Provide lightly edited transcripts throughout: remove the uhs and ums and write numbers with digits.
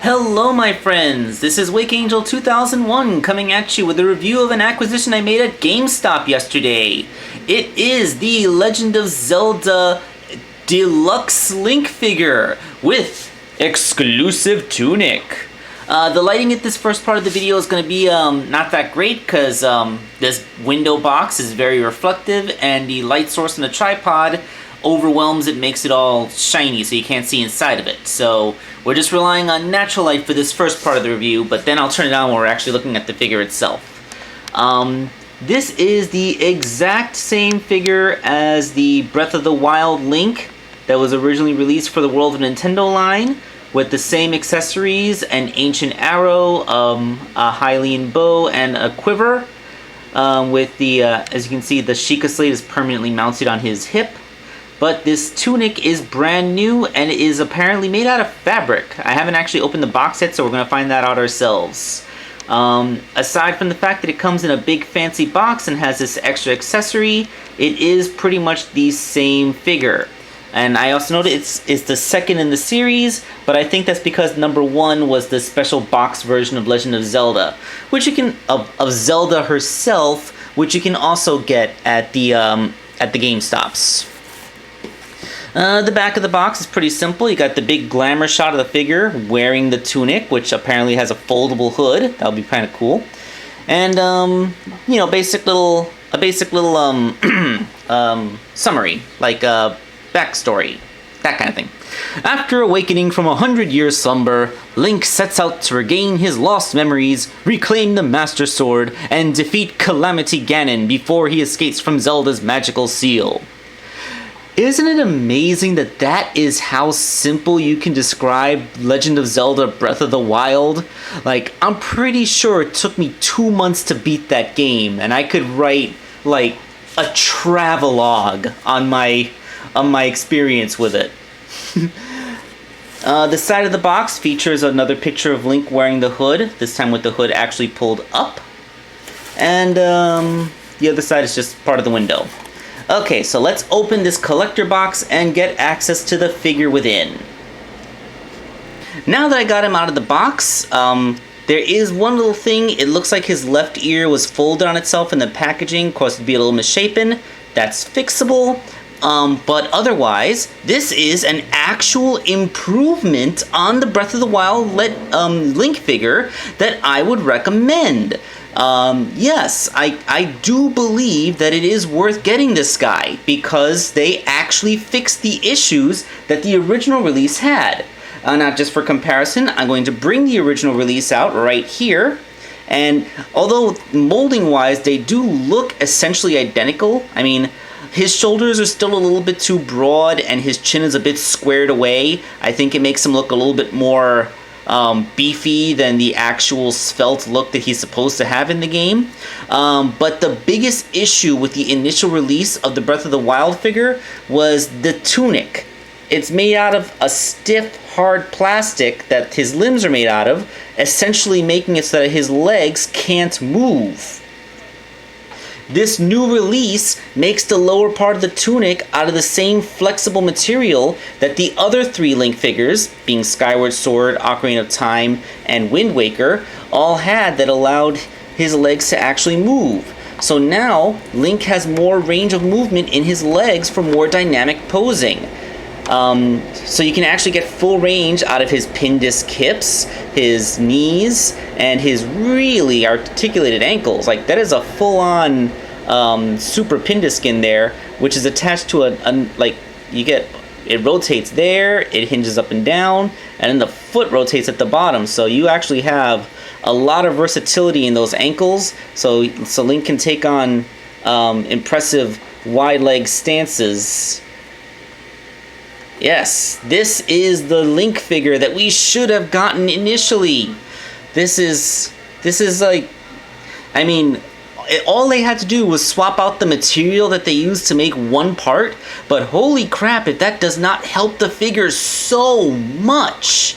Hello my friends, this is Wake Angel 2001 coming at you with a review of an acquisition I made at GameStop yesterday. It is the Legend of Zelda Deluxe Link figure with exclusive tunic. The lighting at this first part of the video is going to be not that great because this window box is very reflective and the light source in the tripod overwhelms it, makes it all shiny so you can't see inside of it. So we're just relying on natural light for this first part of the review, but then I'll turn it on when we're actually looking at the figure itself. This is the exact same figure as the Breath of the Wild Link that was originally released for the World of Nintendo line, with the same accessories, an ancient arrow, a Hylian bow, and a quiver. With the, as you can see, the Sheikah Slate is permanently mounted on his hip. But this tunic is brand new and it is apparently made out of fabric. I haven't actually opened the box yet, so we're going to find that out ourselves. Aside from the fact that it comes in a big fancy box and has this extra accessory, it is pretty much the same figure. And I also noted it's the second in the series, but I think that's because number 1 was the special box version of Legend of Zelda, which you can of Zelda herself, which you can also get at the GameStops. The back of the box is pretty simple. You got the big glamour shot of the figure wearing the tunic, which apparently has a foldable hood. That'll be kind of cool. And you know, a basic little summary, like backstory, that kind of thing. After awakening from 100 years slumber, Link sets out to regain his lost memories, reclaim the Master Sword, and defeat Calamity Ganon before he escapes from Zelda's magical seal. Isn't it amazing that that is how simple you can describe Legend of Zelda Breath of the Wild? Like, I'm pretty sure it took me 2 months to beat that game, and I could write, like, a travelogue on my experience with it. The side of the box features another picture of Link wearing the hood, this time with the hood actually pulled up. And the other side is just part of the window. Okay, so let's open this collector box and get access to the figure within. Now that I got him out of the box, there is one little thing. It looks like his left ear was folded on itself in the packaging, caused it to be a little misshapen. That's fixable. But otherwise, this is an actual improvement on the Breath of the Wild Link figure that I would recommend. Yes, I do believe that it is worth getting this guy because they actually fixed the issues that the original release had. Now, just for comparison, I'm going to bring the original release out right here. And although molding-wise, they do look essentially identical, I mean, his shoulders are still a little bit too broad and his chin is a bit squared away. I think it makes him look a little bit more beefy than the actual svelte look that he's supposed to have in the game. But the biggest issue with the initial release of the Breath of the Wild figure was the tunic. It's made out of a stiff, hard plastic that his limbs are made out of, essentially making it so that his legs can't move. This new release makes the lower part of the tunic out of the same flexible material that the other 3 Link figures, being Skyward Sword, Ocarina of Time, and Wind Waker, all had, that allowed his legs to actually move. So now, Link has more range of movement in his legs for more dynamic posing. So you can actually get full range out of his pin disc hips, his knees, and his really articulated ankles. Like, that is a full-on super pin disc in there, which is attached to it rotates there, it hinges up and down, and then the foot rotates at the bottom. So you actually have a lot of versatility in those ankles. So Link can take on impressive wide leg stances. Yes, this is the Link figure that we should have gotten initially. This is like, I mean, all they had to do was swap out the material that they used to make one part, but holy crap, that does not help the figure so much.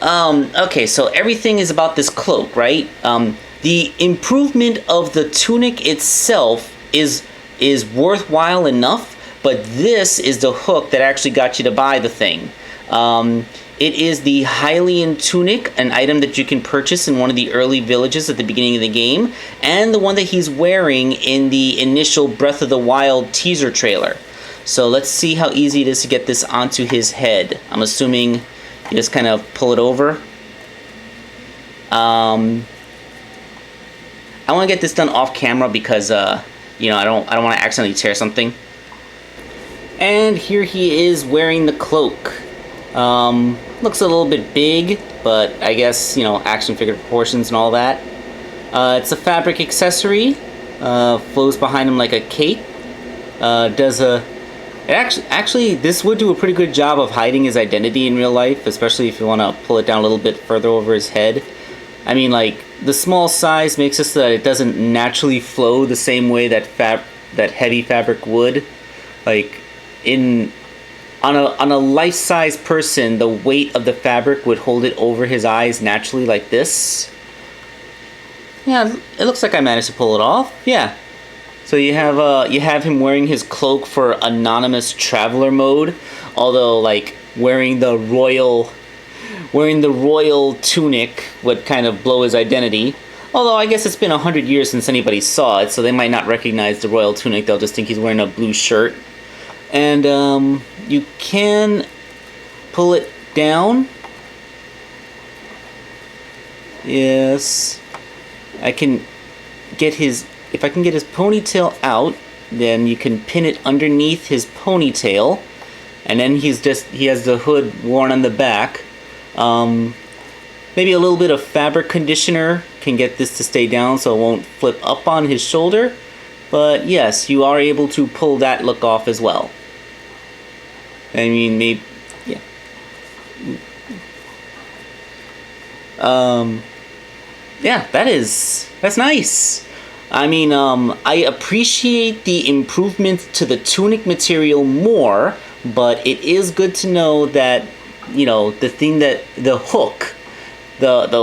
Okay, so everything is about this cloak, right? The improvement of the tunic itself is worthwhile enough, but this is the hook that actually got you to buy the thing. It is the Hylian tunic, an item that you can purchase in one of the early villages at the beginning of the game, and the one that he's wearing in the initial Breath of the Wild teaser trailer. So let's see how easy it is to get this onto his head. I'm assuming you just kind of pull it over. I want to get this done off camera because you know, I don't want to accidentally tear something. And here he is wearing the cloak. Looks a little bit big, but I guess, you know, action figure proportions and all that. It's a fabric accessory. Flows behind him like a cape. Actually, this would do a pretty good job of hiding his identity in real life, especially if you want to pull it down a little bit further over his head. I mean, like, the small size makes it so that it doesn't naturally flow the same way that heavy fabric would. Like, on a life-size person, the weight of the fabric would hold it over his eyes naturally like this. Yeah, it looks like I managed to pull it off. Yeah. So you have him wearing his cloak for anonymous traveler mode, although like wearing the royal tunic would kind of blow his identity. Although I guess it's been 100 years since anybody saw it, so they might not recognize the royal tunic. They'll just think he's wearing a blue shirt. And you can pull it down. Yes. If I can get his ponytail out, then you can pin it underneath his ponytail. And then he has the hood worn on the back. Maybe a little bit of fabric conditioner can get this to stay down so it won't flip up on his shoulder. But yes, you are able to pull that look off as well. I mean, maybe, yeah. Yeah, that's nice. I mean, I appreciate the improvement to the tunic material more, but it is good to know that, you know, the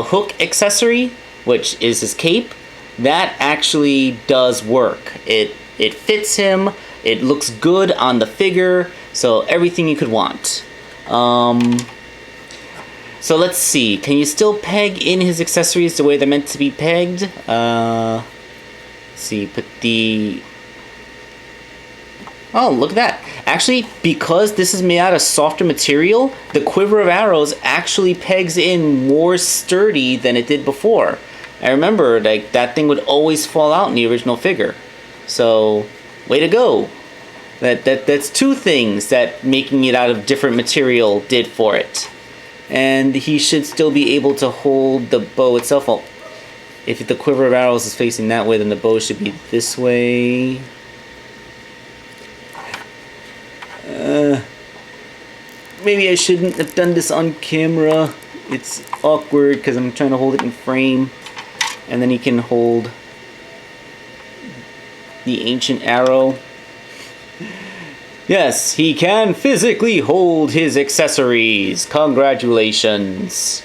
hook accessory, which is his cape, that actually does work. It fits him, it looks good on the figure, so everything you could want. So let's see, can you still peg in his accessories the way they're meant to be pegged? Let's see, oh, look at that. Actually, because this is made out of softer material, the quiver of arrows actually pegs in more sturdy than it did before. I remember, like, that thing would always fall out in the original figure. So, way to go. That's two things that making it out of different material did for it. And he should still be able to hold the bow itself. Well, if the quiver of arrows is facing that way, then the bow should be this way. Maybe I shouldn't have done this on camera. It's awkward because I'm trying to hold it in frame. And then he can hold the ancient arrow. Yes, he can physically hold his accessories. Congratulations.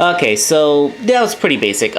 Okay, so that was pretty basic.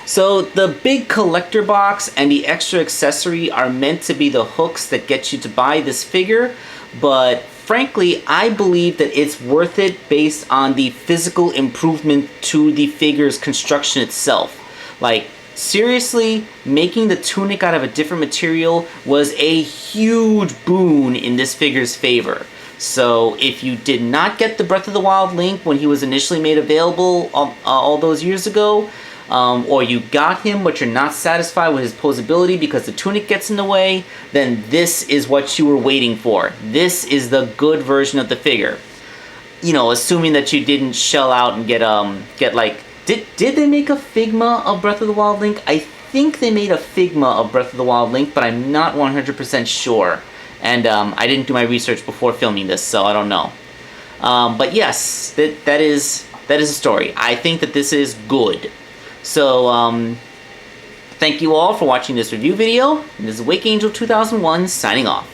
So the big collector box and the extra accessory are meant to be the hooks that get you to buy this figure, but frankly, I believe that it's worth it based on the physical improvement to the figure's construction itself. Like, seriously, making the tunic out of a different material was a huge boon in this figure's favor. So if you did not get the Breath of the Wild Link when he was initially made available all those years ago, or you got him but you're not satisfied with his posability because the tunic gets in the way, then this is what you were waiting for. This is the good version of the figure. You know, assuming that you didn't shell out and get like, did they make a Figma of Breath of the Wild Link? I think they made a Figma of Breath of the Wild Link, but I'm not 100% sure. And I didn't do my research before filming this, so I don't know. But yes, that is a story. I think that this is good. So, thank you all for watching this review video. This is Wake Angel 2001 signing off.